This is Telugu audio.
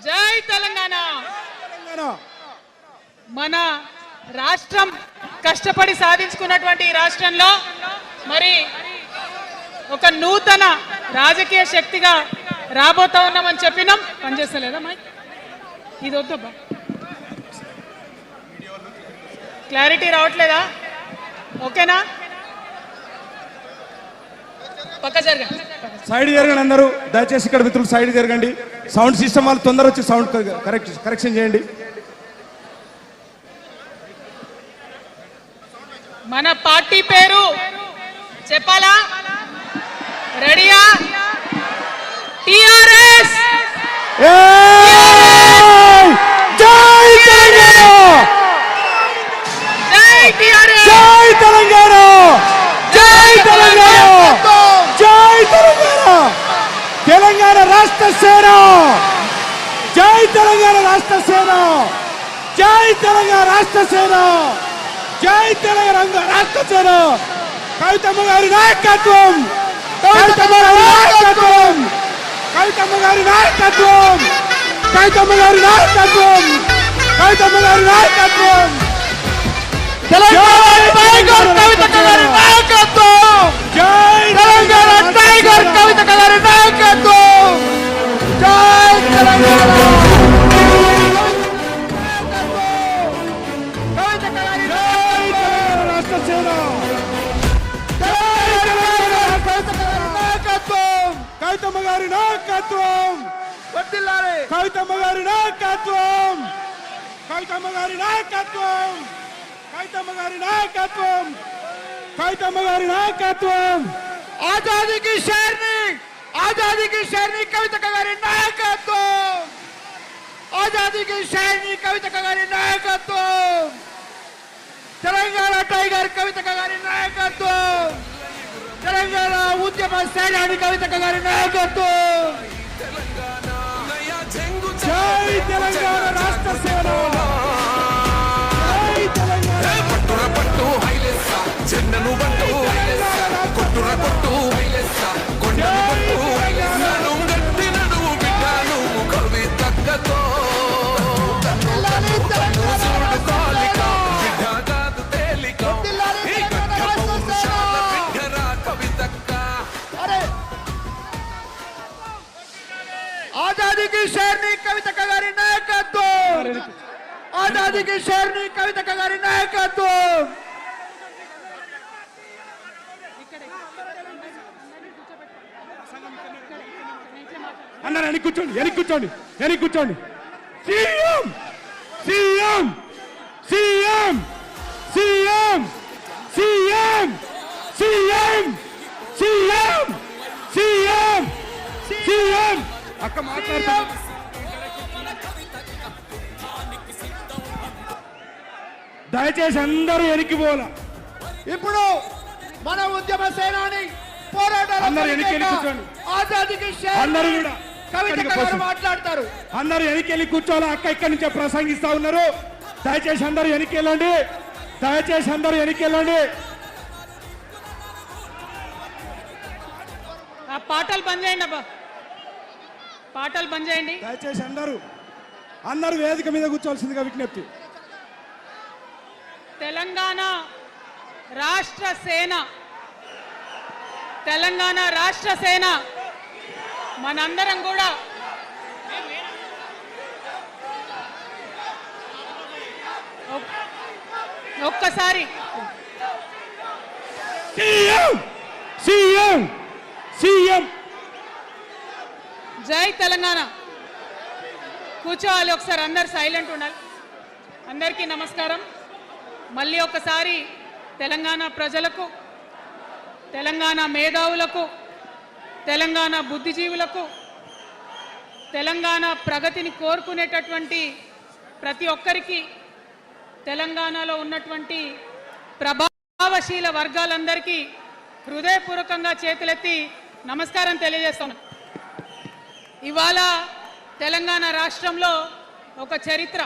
జై తెలంగాణ. మన రాష్ట్రం కష్టపడి సాధించుకున్నటువంటి ఈ రాష్ట్రంలో మరి ఒక నూతన రాజకీయ శక్తిగా రాబోతా ఉన్నామని చెప్పినాం. పనిచేస్తలేదా మైక్? ఇది వద్దబ్బా, క్లారిటీ రావట్లేదా? ఓకేనా? పక్క జరగండి, సైడ్ జరగండి అందరూ. దయచేసి ఇక్కడ మిత్రులు సైడ్ జరగండి. సౌండ్ సిస్టమ్ వాళ్ళు తొందర వచ్చి సౌండ్ కరెక్షన్ చేయండి. మన పార్టీ పేరు చెప్పాలా? రెడీయా? టిఆర్ఎస్. జై తెలంగాణ, జై టిఆర్ఎస్, జై తెలంగాణ, జై తెలంగాణ, జై తెలంగాణ. తెలంగాణ రాష్ట్ర సేన, జై తెలంగాణ రాష్ట్ర సేన, జై తెలంగాణ రాష్ట్ర సేన, జై తెలంగాణ రాష్ట్ర సేన. కవితమ్మ గారి నాయకత్వం, కవితమ్మ గారి నాయకత్వం, కవితమ్మ గారి నాయకత్వం, కవితమ్మ గారి నాయకత్వం, కవితమ్మ గారి నాయకత్వం. తెలంగాణ టైగర్ కవితక్క గారి నాయకత్వం, జై తెలంగాణ టైగర్ కవితక్క గారి నాయకత్వం, జై తెలంగాణ కవితక్క గారి రాష్ట్ర సేన, నాయకత్వం, కవితమ్మ గారి నాయకత్వం, వర్ధిల్లాలి. కవితమ్మ గారి నాయకత్వం, కవితమ్మ గారి నాయకత్వం, కవితమ్మ గారి నాయకత్వం, కవితమ్మ గారి నాయకత్వం. ఆజాదీ కి షేర్ని కవితక్క గారి నాయకత్వం, ఆజాదీ కి షేర్ని కవితక్క గారి నాయకత్వం, తెలంగాణ టైగర్ కవితక్క గారి నాయకత్వం, తెలంగాణ ఉద్యమ సేనాని కవితక్క గారి నాయకత్వం. జై తెలంగాణ రాష్ట్ర సేన, జై తెలంగాణ. పట్టుర పట్టు హైలెస్స చెన్నను పట్టు కొట్టుర కొట్టు హైలెస్స కొండను పట్టు నడు గట్టి నడువు బిడ్డను కవి తగ్గతో చూడు కాలిక బిడ్డ కాదు తేలిక ఈ గట్ట పౌరుషాల బిడ్డరా కవి తగ్గ. ఆజాదీ కి షేర్ని కవితక్క గారి నాయకత్వం, ఆజాదీ కి షేర్ని కవితక్క గారి నాయకత్వం. అన్నారు వెనక్కి కూర్చోండి, వెనక్కి కూర్చోండి, వెనక్కి కూర్చోండి. CM CM CM CM CM CM CM CM CM. అక్క మాట్లాడుతా. దయచేసి అందరూ వెనక్కి పోలా. ఇప్పుడు మన ఉద్యమ సేనాని పోరాటాల అందరూ వెనక్కి ఫలితంగా కూర్చోండి. ఆజాదీ కి షేర్ని అందరూ కూడా కవితక్క గారు మాట్లాడతారు. అందరూ వెనక్కి కూర్చోవాలి. అక్క ఇక్కడి నుంచే ప్రసంగిస్తా ఉన్నారు. దయచేసి అందరూ వెనక్కి వెళ్ళండి, దయచేసి అందరూ వెనక్కి వెళ్ళండి. ఆ పాటలు బంద్ చేయండి అబ్బా, పాటలు బంద్ చేయండి. దయచేసి అందరూ వేదిక మీద కూర్చోవలసిందిగా విజ్ఞప్తి. తెలంగాణ రాష్ట్ర సేన, తెలంగాణ రాష్ట్ర సేన మనందరం కూడా ఒక్కసారి సీఎం సీఎం సీఎం. జై తెలంగాణ. కూర్చోవాలి ఒకసారి, అందరు సైలెంట్ ఉండాలి. అందరికీ నమస్కారం. మళ్ళీ ఒకసారి తెలంగాణ ప్రజలకు, తెలంగాణ మేధావులకు, తెలంగాణ బుద్ధిజీవులకు, తెలంగాణ ప్రగతిని కోరుకునేటటువంటి ప్రతి ఒక్కరికి, తెలంగాణలో ఉన్నటువంటి ప్రభావశీల వర్గాలందరికీ హృదయపూర్వకంగా చేతులెత్తి నమస్కారం తెలియజేస్తాను. ఇవాళ తెలంగాణ రాష్ట్రంలో ఒక చరిత్ర,